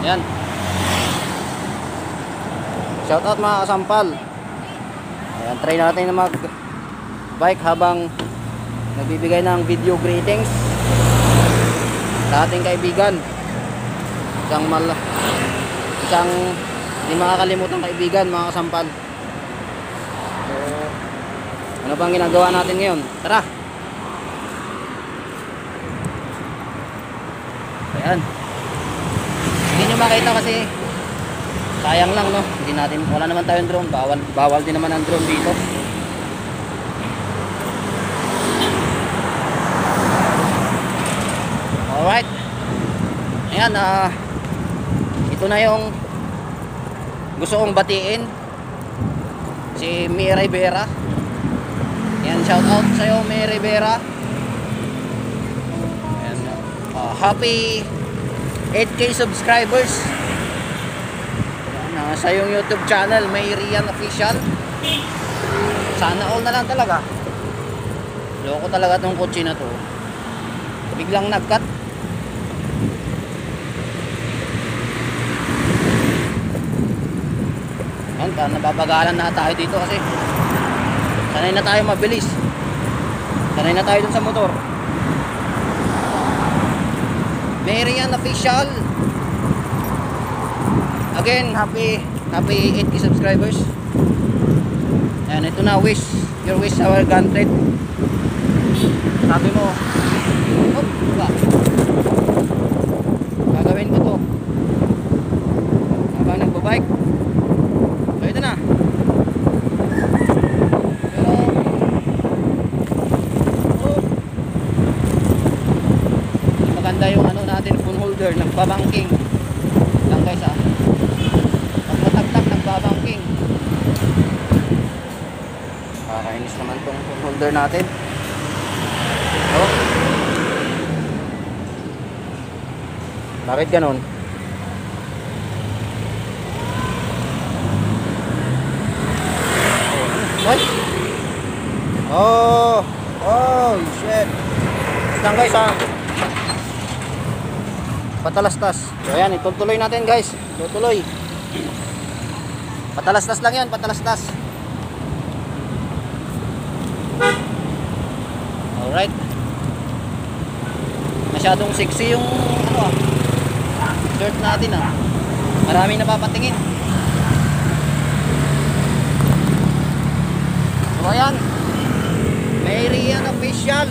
Ayan. Shoutout mga kasampal. Ayan, try natin na mag bike habang nagbibigay ng video greetings sa ating kaibigan. Isang hindi makakalimutan kaibigan mga kasampal. So, ano bang ginagawa natin ngayon? Tara! Ayan. Hindi nyo makita kasi sayang lang, no? Hindi natin, wala naman tayong drone. Bawal din naman ang drone dito. Alright. Ayan, ito na yung gusto kong batiin, si May Rivera. Ayan, shout out sa'yo May Rivera. Ayan, happy 8K subscribers. Ayan, sa yung YouTube channel May Rian Official. Sana all na lang talaga. Loko talaga tong kotse na to. Biglang nag-cut. Nababagalan na tayo dito kasi sanay na tayo mabilis, sanay na tayo dun sa motor. May Rian Official. Again, happy 8K subscribers. Ayan, ito na, your wish our granted. Sabi mo, oh, gagawin ko to habang nagbabike. Ito na. Pero maganda yung ano natin, phone holder, nagbabangking lang guys ha. Pag matagtag, nagbabangking. Kakainis naman tong phone holder natin. Oh. Bakit ganon? Ay. Oh shit. Lang guys ha. Patalastas. So ayan, itutuloy natin guys. Tutuloy. Patalastas lang yan, patalastas. Alright. Masyadong sexy yung ano shirt natin ah. Maraming napapatingin. So ayan, May Rian Official,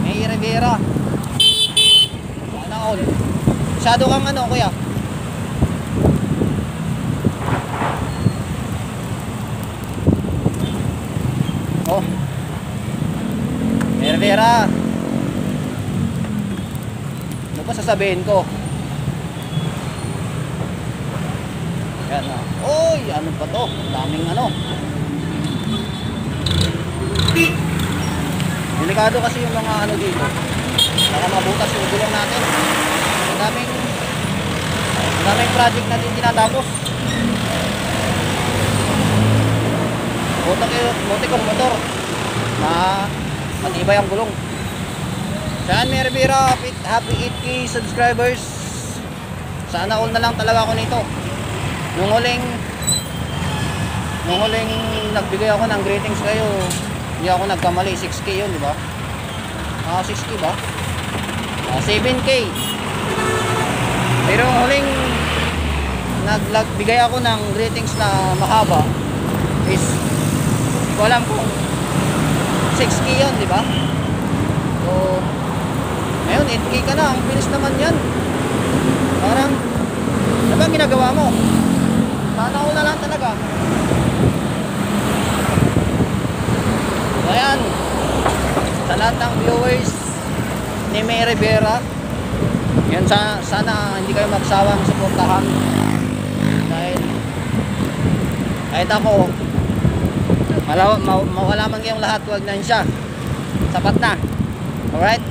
May Rivera. Sana all. Masyado kang ano kuya. Oh, May Rivera. Ano ba sasabihin ko? Yan na. Oy, ano pa to? Daming ano. Delikado kasi yung mga ano dito. Baka mabutas yung gulong natin. Ang daming project natin tinatapos. Buti kong motor. Matibay ang gulong. Saan May Rivera, happy 8K subscribers. Sana all na lang talaga ako nito. Nung huling nagbigay ako ng greetings kayo, hindi ako nagkamali, 6K yun, di ba? 6K ba? 7K. Pero huling nagbigay ako ng greetings na mahaba is hindi ko alam kung 6K yun, di ba? So ngayon 8K ka na, ang bilis naman yan. Parang ano ba ginagawa mo? Sana all na lang talaga. Ayan, sa lahat ng viewers ni May Rivera, yan, sana hindi kayo magsawang suportahan. Dahil kahit ako mawala man kayong lahat, huwag na siya, sapat na. Alright.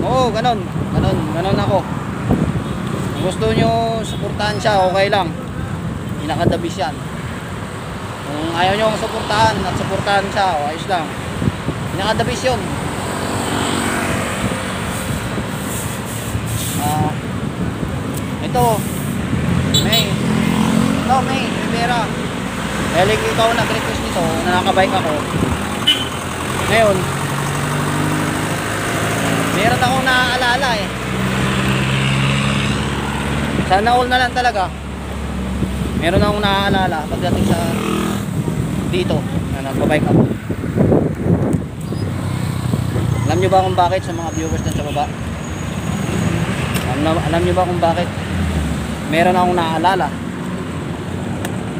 Oo, ganon ako. Kung gusto nyo suportahan siya, okay lang, pinakadabis yan. Kung ayaw nyo suportahan at suportahan siya, ayos lang, pinakadabis yun. Rivera. Dahil ikaw nag-request nito na nakabike ako. Ngayon, meron akong naaalala eh. Sana all na lang talaga. Meron akong naaalala pagdating sa dito na nagbabike ako. Alam nyo ba kung bakit sa mga viewers dyan sa baba? Alam nyo ba kung bakit meron akong naaalala?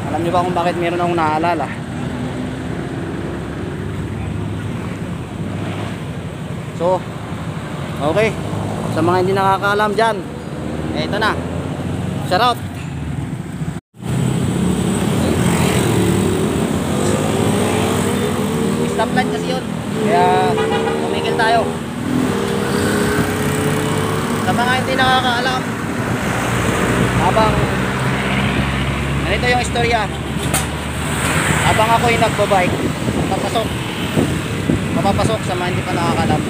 Alam nyo ba kung bakit meron akong naaalala? So, okay. Sa mga hindi nakakaalam dyan, ito na. Shoutout. Stoplight kasi yun. Kaya tumigil tayo. Sa mga hindi nakakaalam, habang ganito yung istorya, habang ako'y nagbabike, papapasok sa mga hindi pa nakakaalam.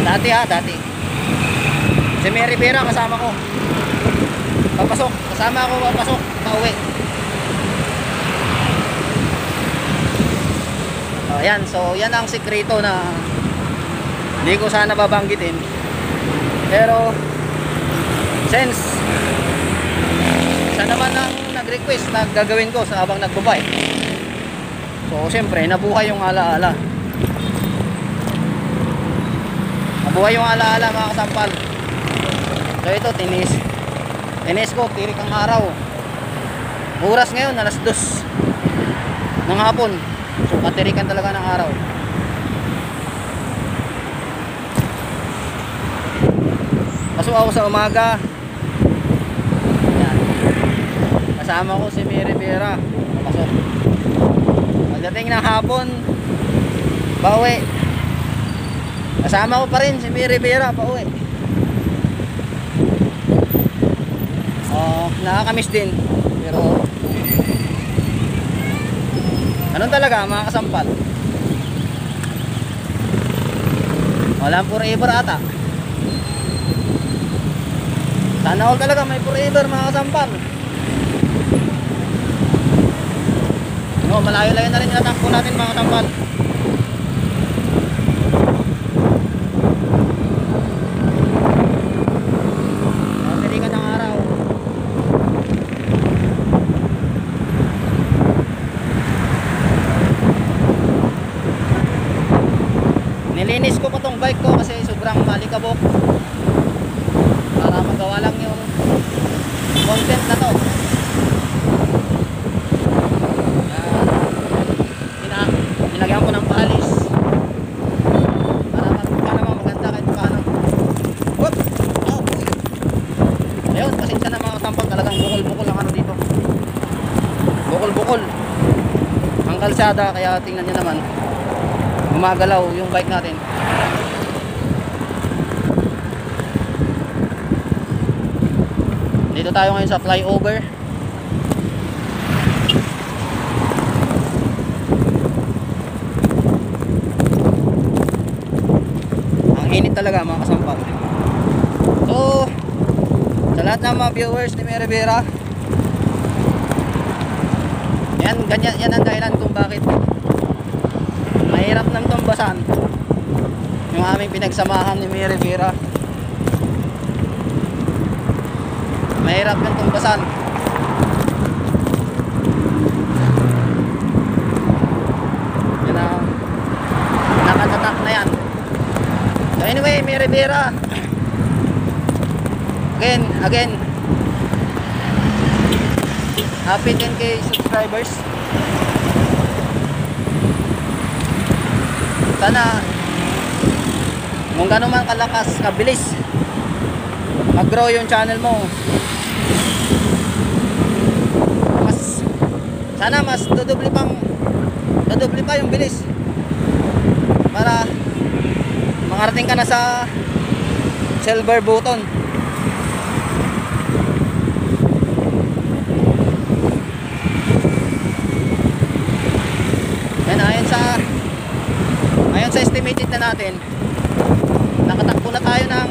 Dati si Mary Rivera kasama ko, kasama ako papasok pauwi. Ayan, so yan ang sikreto na hindi ko sana babanggitin, pero since isa naman ang nag-request na gagawin ko sa habang nagbabike, so syempre nabuhay yung alaala. Nabuhay yung alaala mga kasampal. So ito, tinis ko, tirik ang araw. Oras ngayon, alas 2 ng hapon. So katirikan talaga ng araw. Pasok ako sa umaga. Yan. Kasama ko si Mary Rivera. Pasok. Pagdating ng hapon, pauwi. Kasama ko pa rin si Mary Rivera pauwi. Nakakamiss din. Pero ganun talaga mga kasampal. Walang forever ata. Sana all talaga may forever mga kasampal. No, malayo-layo na rin yung natakbo natin mga kasampal. Tirikan ng araw. Nilinis ko pa tong bike ko kasi sobrang malikabok, para magawa lang yung content na to. Nilagyan ko ng palis para maganda kahit paano. Whoop! Oh! Ayun, pasensya na mga sampal, talagang bukol-bukol ang ano dito. Bukol-bukol ang kalsada, kaya tingnan nyo naman, gumagalaw yung bike natin. Dito tayo ngayon sa flyover. Ang init talaga mga kasampal. So sa lahat ng mga viewers ni Mary Rivera, yan ang dahilan kung bakit mahirap ng tumbasan yung aming pinagsamahan ni Mary Rivera. Mahirap ng tumbasan. Yan na, nakatatak na yan. So anyway, Mary Rivera, again happy 10k subscribers. Sana kung gano'n man kalakas, kabilis mag-grow yung channel mo, sana mas dudubli pa yung bilis para makarating ka na sa silver button. Yan, ayon sa estimated na natin, nakatakbo na tayo ng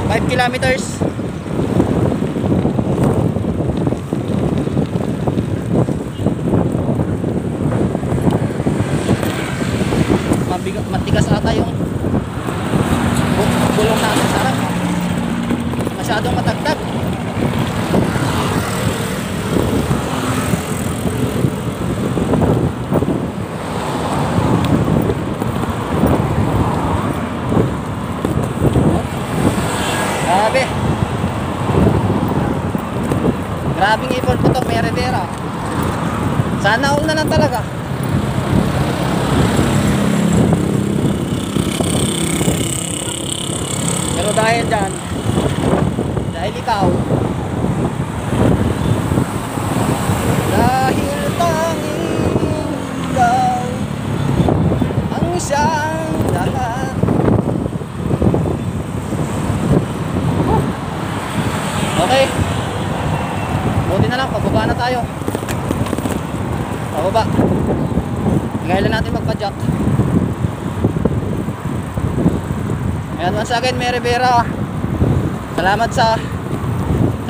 5 kilometers. yung gulong natin sa harap. Masyadong matagtag. Grabe. Grabing effort ko to, Meredera. Sana all na lang talaga. Pero dahil dyan, dahil ikaw, dahil tanging ikaw ang siyang lahat. Okay, buti na lang, pababa na tayo. Pababa. Kailan natin magpa-jack. Ayan, once again, Mary Vera, salamat sa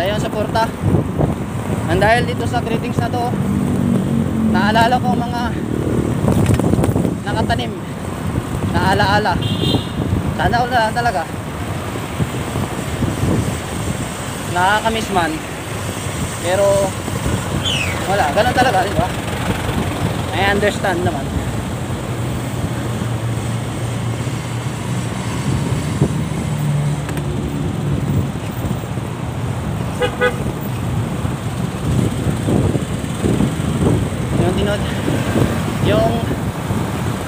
iyong suporta. And dahil dito sa greetings na to, naalala ko mga nakatanim na alaala. Sana all na lang talaga. Nakakamiss man, pero wala, ganun talaga, di ba? I understand naman.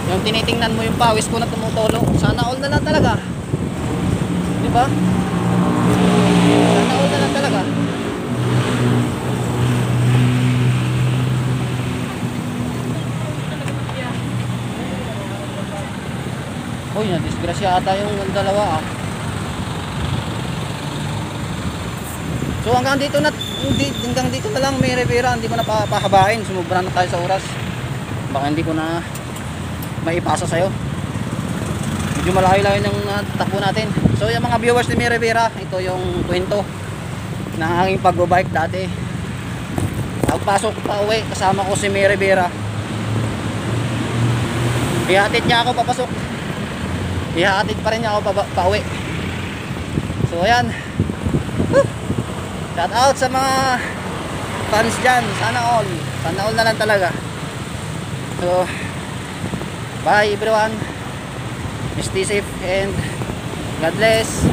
Yung tinitingnan mo yung pawis ko na tumutulong. Sana all na lang talaga, di ba? Sana all na lang talaga. Uy, na-disgrasya ata yung dalawa ah. So hanggang dito na lang, Mary Vera, hindi ko na pahabain. Sumubra na tayo sa oras. Baka hindi ko na maipasa sa'yo. Medyo malayo-layo ng takbo natin. So yung mga viewers ni Mary Vera, ito yung kwento ng aking pag-bike dati. Pagpasok pa uwi, kasama ko si Mary Vera. Ihatid niya ako papasok. Ihatid pa rin niya ako pa uwi. So ayan. Shout out sa mga fans dyan. Sana all na lang talaga. So bye everyone. Stay safe and God bless.